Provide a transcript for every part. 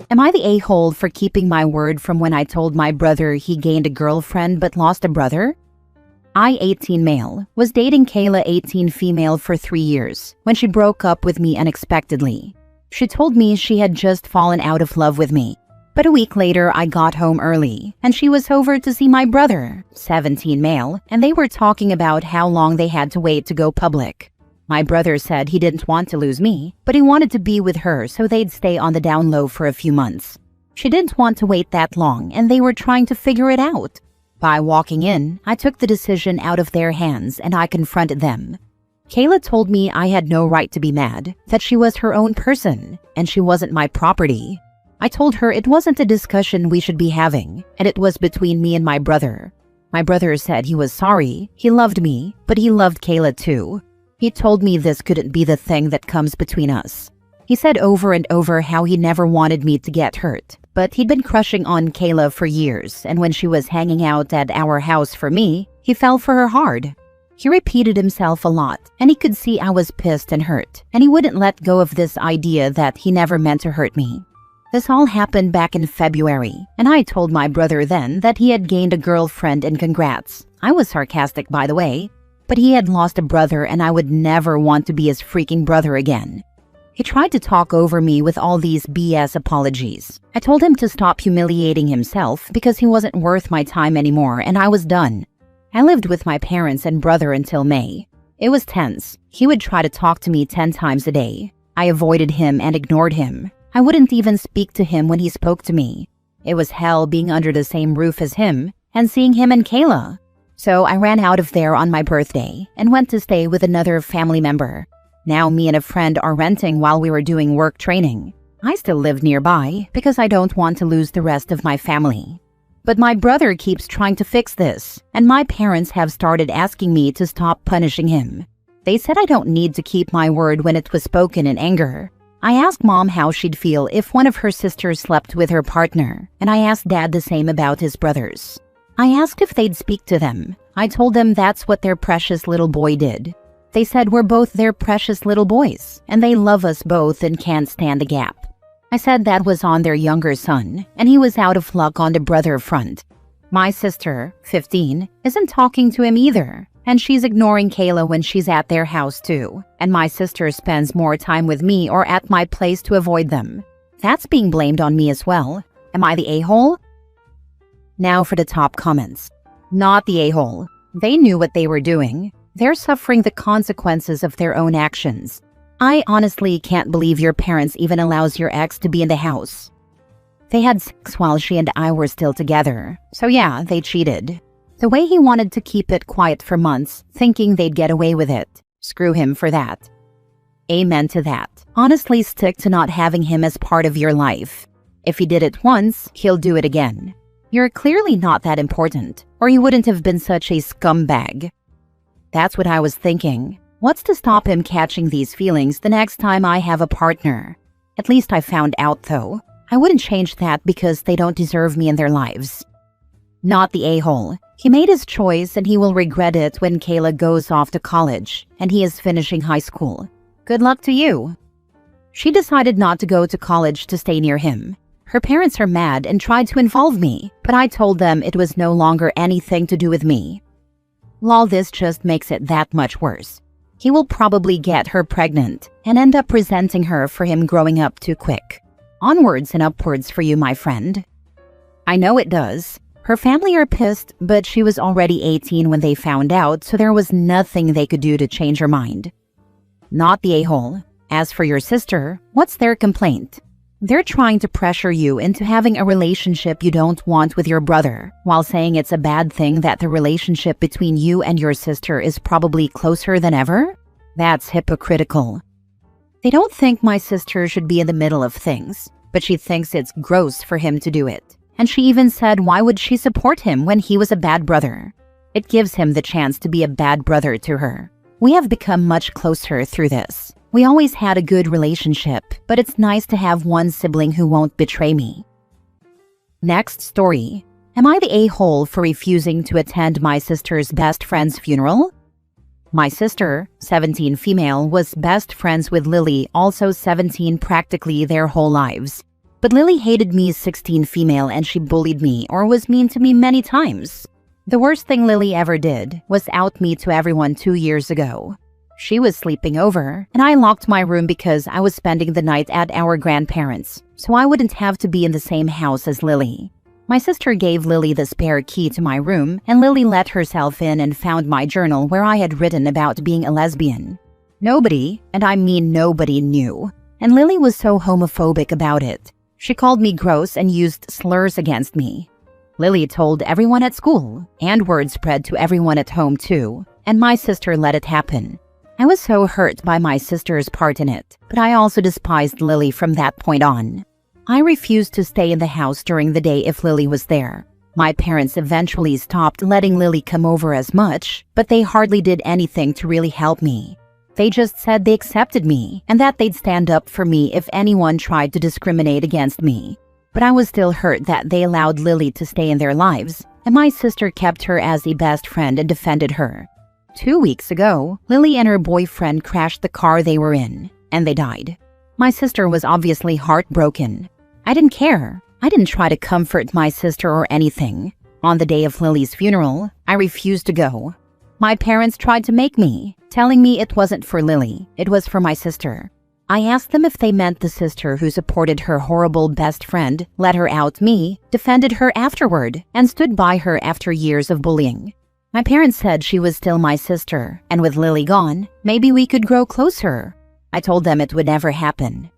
Am I the a-hole for keeping my word from when I told my brother he gained a girlfriend but lost a brother? I, 18 male, was dating Kayla, 18 female for 3 years when she broke up with me unexpectedly. She told me she had just fallen out of love with me. But a week later, I got home early, and she was over to see my brother, 17 male, and they were talking about how long they had to wait to go public. My brother said he didn't want to lose me, but he wanted to be with her so they'd stay on the down low for a few months. She didn't want to wait that long, and they were trying to figure it out. By walking in, I took the decision out of their hands and I confronted them. Kayla told me I had no right to be mad, that she was her own person, and she wasn't my property. I told her it wasn't a discussion we should be having, and it was between me and my brother. My brother said he was sorry, he loved me, but he loved Kayla too. He told me this couldn't be the thing that comes between us. He said over and over how he never wanted me to get hurt, but he'd been crushing on Kayla for years, and when she was hanging out at our house for me, he fell for her hard. He repeated himself a lot, and he could see I was pissed and hurt, and he wouldn't let go of this idea that he never meant to hurt me. This all happened back in February, and I told my brother then that he had gained a girlfriend and congrats. I was sarcastic, by the way, but he had lost a brother and I would never want to be his freaking brother again. He tried to talk over me with all these BS apologies. I told him to stop humiliating himself because he wasn't worth my time anymore and I was done. I lived with my parents and brother until May. It was tense. He would try to talk to me 10 times a day. I avoided him and ignored him. I wouldn't even speak to him when he spoke to me. It was hell being under the same roof as him and seeing him and Kayla. So I ran out of there on my birthday and went to stay with another family member. Now me and a friend are renting while we were doing work training. I still live nearby because I don't want to lose the rest of my family. But my brother keeps trying to fix this, and my parents have started asking me to stop punishing him. They said I don't need to keep my word when it was spoken in anger. I asked Mom how she'd feel if one of her sisters slept with her partner, and I asked Dad the same about his brothers. I asked if they'd speak to them. I told them that's what their precious little boy did. They said we're both their precious little boys, and they love us both and can't stand the gap. I said that was on their younger son, and he was out of luck on the brother front. My sister, 15, isn't talking to him either, and she's ignoring Kayla when she's at their house too, and my sister spends more time with me or at my place to avoid them. That's being blamed on me as well. Am I the a-hole? Now for the top comments. Not the a-hole. They knew what they were doing. They're suffering the consequences of their own actions. I honestly can't believe your parents even allows your ex to be in the house. They had sex while she and I were still together. So yeah, they cheated. The way he wanted to keep it quiet for months, thinking they'd get away with it. Screw him for that. Amen to that. Honestly, stick to not having him as part of your life. If he did it once, he'll do it again. You're clearly not that important, or you wouldn't have been such a scumbag. That's what I was thinking. What's to stop him catching these feelings the next time I have a partner? At least I found out, though. I wouldn't change that because they don't deserve me in their lives. Not the a-hole. He made his choice and he will regret it when Kayla goes off to college and he is finishing high school. Good luck to you. She decided not to go to college to stay near him. Her parents are mad and tried to involve me, but I told them it was no longer anything to do with me. Lol, this just makes it that much worse. He will probably get her pregnant and end up resenting her for him growing up too quick. Onwards and upwards for you, my friend. I know it does. Her family are pissed, but she was already 18 when they found out, so there was nothing they could do to change her mind. Not the a-hole. As for your sister, what's their complaint? They're trying to pressure you into having a relationship you don't want with your brother, while saying it's a bad thing that the relationship between you and your sister is probably closer than ever? That's hypocritical. They don't think my sister should be in the middle of things, but she thinks it's gross for him to do it. And she even said why would she support him when he was a bad brother? It gives him the chance to be a bad brother to her. We have become much closer through this. We always had a good relationship, but it's nice to have one sibling who won't betray me. Next story. Am I the a-hole for refusing to attend my sister's best friend's funeral? My sister, 17 female, was best friends with Lily, also 17 practically their whole lives. But Lily hated me 16 female and she bullied me or was mean to me many times. The worst thing Lily ever did was out me to everyone 2 years ago. She was sleeping over, and I locked my room because I was spending the night at our grandparents', so I wouldn't have to be in the same house as Lily. My sister gave Lily the spare key to my room, and Lily let herself in and found my journal where I had written about being a lesbian. Nobody, and I mean nobody, knew, and Lily was so homophobic about it. She called me gross and used slurs against me. Lily told everyone at school, and word spread to everyone at home too, and my sister let it happen. I was so hurt by my sister's part in it, but I also despised Lily from that point on. I refused to stay in the house during the day if Lily was there. My parents eventually stopped letting Lily come over as much, but they hardly did anything to really help me. They just said they accepted me and that they'd stand up for me if anyone tried to discriminate against me. But I was still hurt that they allowed Lily to stay in their lives, and my sister kept her as a best friend and defended her. 2 weeks ago, Lily and her boyfriend crashed the car they were in, and they died. My sister was obviously heartbroken. I didn't care. I didn't try to comfort my sister or anything. On the day of Lily's funeral, I refused to go. My parents tried to make me, telling me it wasn't for Lily, it was for my sister. I asked them if they meant the sister who supported her horrible best friend, let her out me, defended her afterward, and stood by her after years of bullying. My parents said she was still my sister, and with Lily gone, maybe we could grow closer. I told them it would never happen.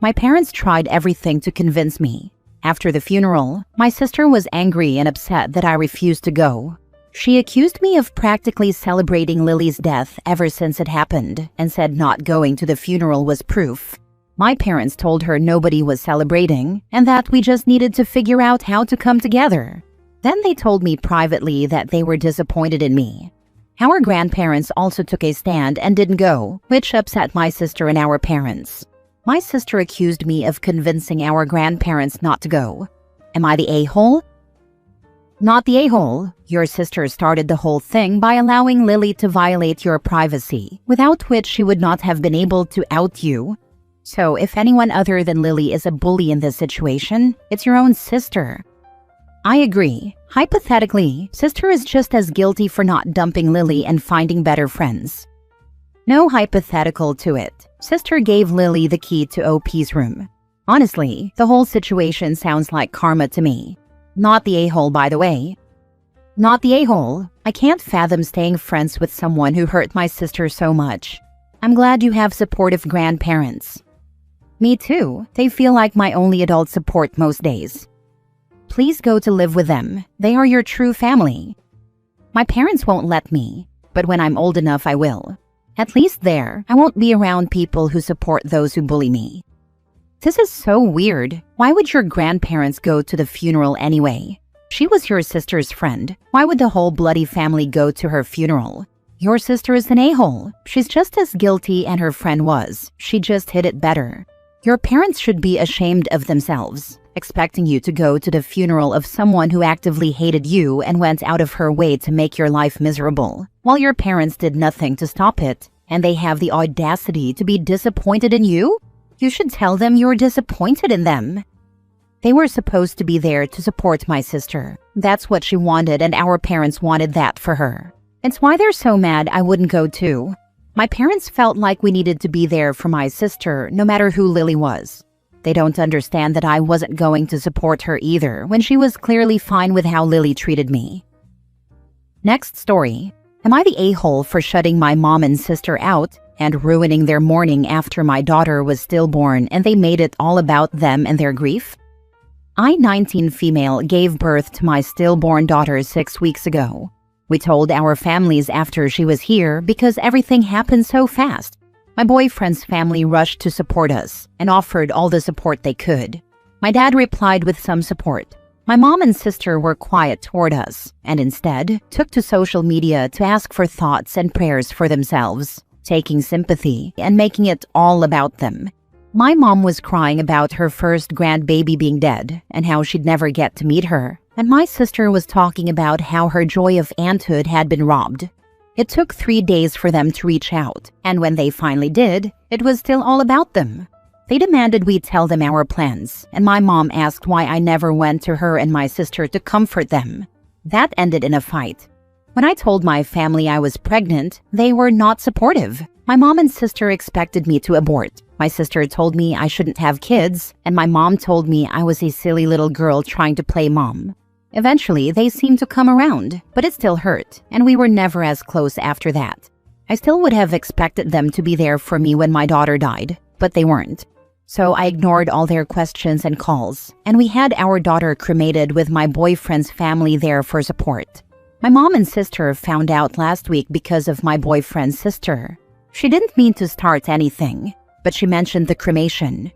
My parents tried everything to convince me. After the funeral, my sister was angry and upset that I refused to go. She accused me of practically celebrating Lily's death ever since it happened, and said not going to the funeral was proof. My parents told her nobody was celebrating, and that we just needed to figure out how to come together. Then they told me privately that they were disappointed in me. Our grandparents also took a stand and didn't go, which upset my sister and our parents. My sister accused me of convincing our grandparents not to go. Am I the a-hole? Not the a-hole. Your sister started the whole thing by allowing Lily to violate your privacy, without which she would not have been able to out you. So if anyone other than Lily is a bully in this situation, it's your own sister. I agree. Hypothetically, sister is just as guilty for not dumping Lily and finding better friends. No hypothetical to it. Sister gave Lily the key to OP's room. Honestly, the whole situation sounds like karma to me. Not the a-hole, by the way. Not the a-hole. I can't fathom staying friends with someone who hurt my sister so much. I'm glad you have supportive grandparents. Me too. They feel like my only adult support most days. Please go to live with them. They are your true family. My parents won't let me, but when I'm old enough, I will. At least there, I won't be around people who support those who bully me. This is so weird. Why would your grandparents go to the funeral anyway? She was your sister's friend. Why would the whole bloody family go to her funeral? Your sister is an a-hole. She's just as guilty and her friend was. She just hid it better. Your parents should be ashamed of themselves, expecting you to go to the funeral of someone who actively hated you and went out of her way to make your life miserable, while your parents did nothing to stop it, and they have the audacity to be disappointed in you? You should tell them you're disappointed in them. They were supposed to be there to support my sister. That's what she wanted, and our parents wanted that for her. It's why they're so mad I wouldn't go too. My parents felt like we needed to be there for my sister, no matter who Lily was. They don't understand that I wasn't going to support her either when she was clearly fine with how Lily treated me. Next story. Am I the a-hole for shutting my mom and sister out and ruining their mourning after my daughter was stillborn and they made it all about them and their grief? I, 19 female, gave birth to my stillborn daughter 6 weeks ago. We told our families after she was here because everything happened so fast. My boyfriend's family rushed to support us and offered all the support they could. My dad replied with some support. My mom and sister were quiet toward us and instead took to social media to ask for thoughts and prayers for themselves, taking sympathy and making it all about them. My mom was crying about her first grandbaby being dead and how she'd never get to meet her. And my sister was talking about how her joy of aunthood had been robbed. It took 3 days for them to reach out, and when they finally did, it was still all about them. They demanded we tell them our plans, and my mom asked why I never went to her and my sister to comfort them. That ended in a fight. When I told my family I was pregnant, they were not supportive. My mom and sister expected me to abort. My sister told me I shouldn't have kids, and my mom told me I was a silly little girl trying to play mom. Eventually, they seemed to come around, but it still hurt, and we were never as close after that. I still would have expected them to be there for me when my daughter died, but they weren't. So I ignored all their questions and calls, and we had our daughter cremated with my boyfriend's family there for support. My mom and sister found out last week because of my boyfriend's sister. She didn't mean to start anything, but she mentioned the cremation.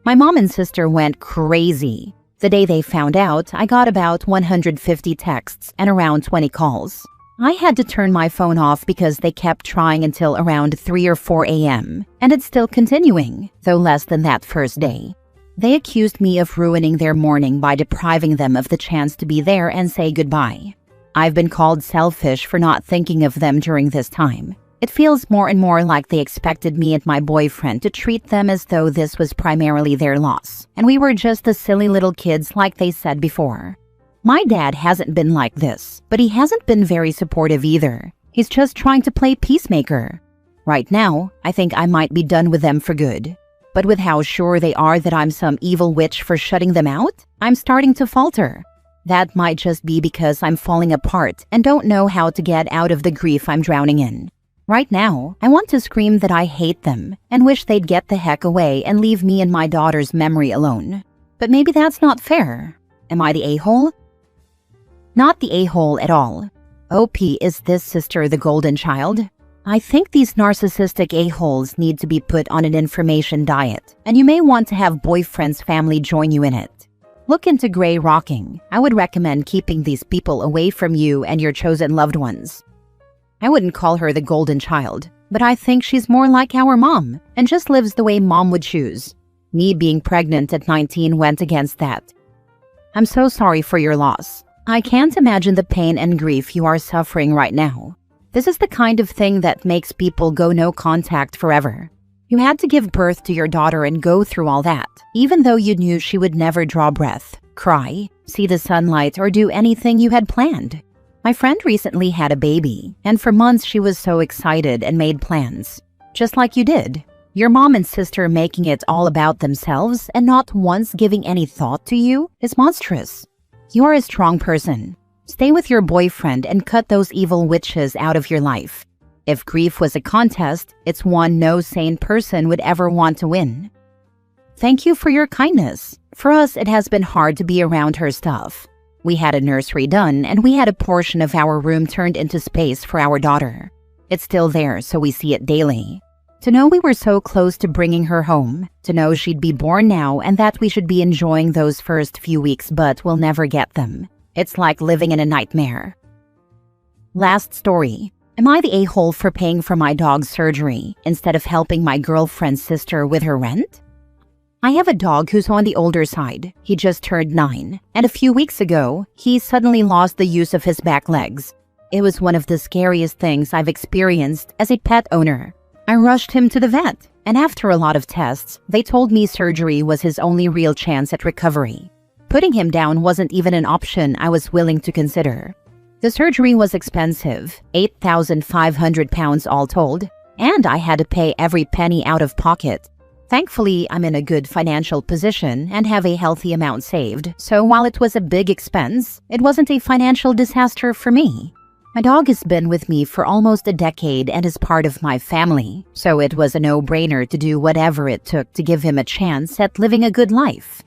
My mom and sister went crazy. The day they found out, I got about 150 texts and around 20 calls. I had to turn my phone off because they kept trying until around 3 or 4 a.m., and it's still continuing, though less than that first day. They accused me of ruining their morning by depriving them of the chance to be there and say goodbye. I've been called selfish for not thinking of them during this time. It feels more and more like they expected me and my boyfriend to treat them as though this was primarily their loss, and we were just the silly little kids like they said before. My dad hasn't been like this, but he hasn't been very supportive either. He's just trying to play peacemaker. Right now, I think I might be done with them for good. But with how sure they are that I'm some evil witch for shutting them out, I'm starting to falter. That might just be because I'm falling apart and don't know how to get out of the grief I'm drowning in. Right now, I want to scream that I hate them and wish they'd get the heck away and leave me and my daughter's memory alone. But maybe that's not fair. Am I the a-hole? Not the a-hole at all. OP, is this sister the golden child? I think these narcissistic a-holes need to be put on an information diet, and you may want to have boyfriend's family join you in it. Look into gray rocking. I would recommend keeping these people away from you and your chosen loved ones. I wouldn't call her the golden child, but I think she's more like our mom and just lives the way mom would choose. Me being pregnant at 19 went against that. I'm so sorry for your loss. I can't imagine the pain and grief you are suffering right now. This is the kind of thing that makes people go no contact forever. You had to give birth to your daughter and go through all that, even though you knew she would never draw breath, cry, see the sunlight, or do anything you had planned. My friend recently had a baby, and for months she was so excited and made plans. Just like you did. Your mom and sister making it all about themselves and not once giving any thought to you is monstrous. You're a strong person. Stay with your boyfriend and cut those evil witches out of your life. If grief was a contest, it's one no sane person would ever want to win. Thank you for your kindness. For us, it has been hard to be around her stuff. We had a nursery done, and we had a portion of our room turned into space for our daughter. It's still there, so we see it daily. To know we were so close to bringing her home, to know she'd be born now and that we should be enjoying those first few weeks but we'll never get them. It's like living in a nightmare. Last story. Am I the a-hole for paying for my dog's surgery instead of helping my girlfriend's sister with her rent? I have a dog who's on the older side. He just turned 9, and a few weeks ago, he suddenly lost the use of his back legs. It was one of the scariest things I've experienced as a pet owner. I rushed him to the vet, and after a lot of tests, they told me surgery was his only real chance at recovery. Putting him down wasn't even an option I was willing to consider. The surgery was expensive, £8,500 all told, and I had to pay every penny out of pocket. Thankfully, I'm in a good financial position and have a healthy amount saved, so while it was a big expense, it wasn't a financial disaster for me. My dog has been with me for almost a decade and is part of my family, so it was a no-brainer to do whatever it took to give him a chance at living a good life.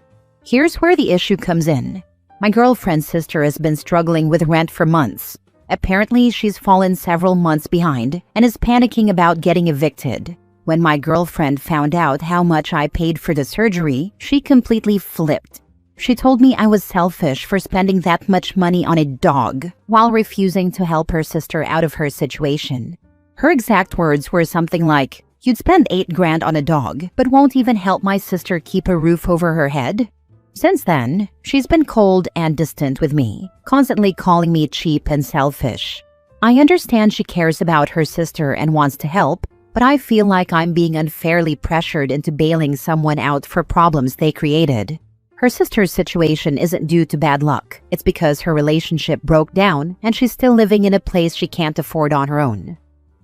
Here's where the issue comes in. My girlfriend's sister has been struggling with rent for months. Apparently, she's fallen several months behind and is panicking about getting evicted. When my girlfriend found out how much I paid for the surgery, she completely flipped. She told me I was selfish for spending that much money on a dog while refusing to help her sister out of her situation. Her exact words were something like, "You'd spend $8,000 on a dog, but won't even help my sister keep a roof over her head?" Since then, she's been cold and distant with me, constantly calling me cheap and selfish. I understand she cares about her sister and wants to help, but I feel like I'm being unfairly pressured into bailing someone out for problems they created. Her sister's situation isn't due to bad luck. It's because her relationship broke down and she's still living in a place she can't afford on her own.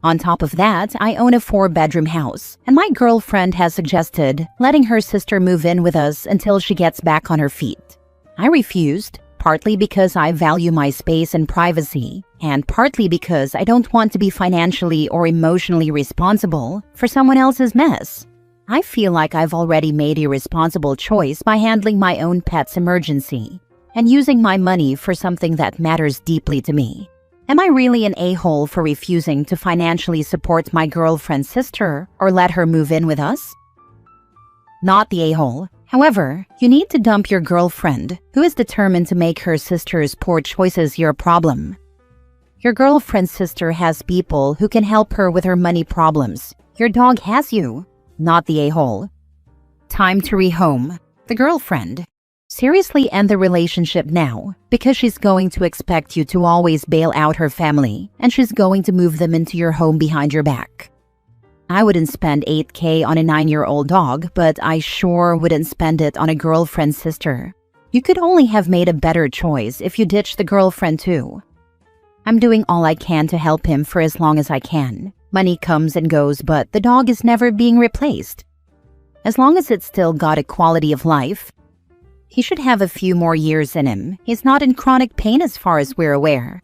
On top of that, I own a 4-bedroom house, and my girlfriend has suggested letting her sister move in with us until she gets back on her feet. I refused, partly because I value my space and privacy, and partly because I don't want to be financially or emotionally responsible for someone else's mess. I feel like I've already made a responsible choice by handling my own pet's emergency and using my money for something that matters deeply to me. Am I really an a-hole for refusing to financially support my girlfriend's sister or let her move in with us? Not the a-hole. However, you need to dump your girlfriend, who is determined to make her sister's poor choices your problem. Your girlfriend's sister has people who can help her with her money problems. Your dog has you. Not the a-hole. Time to rehome the girlfriend. Seriously end the relationship now, because she's going to expect you to always bail out her family, and she's going to move them into your home behind your back. I wouldn't spend $8,000 on a 9-year-old dog, but I sure wouldn't spend it on a girlfriend's sister. You could only have made a better choice if you ditched the girlfriend too. I'm doing all I can to help him for as long as I can. Money comes and goes, but the dog is never being replaced. As long as it's still got a quality of life, he should have a few more years in him. He's not in chronic pain as far as we're aware.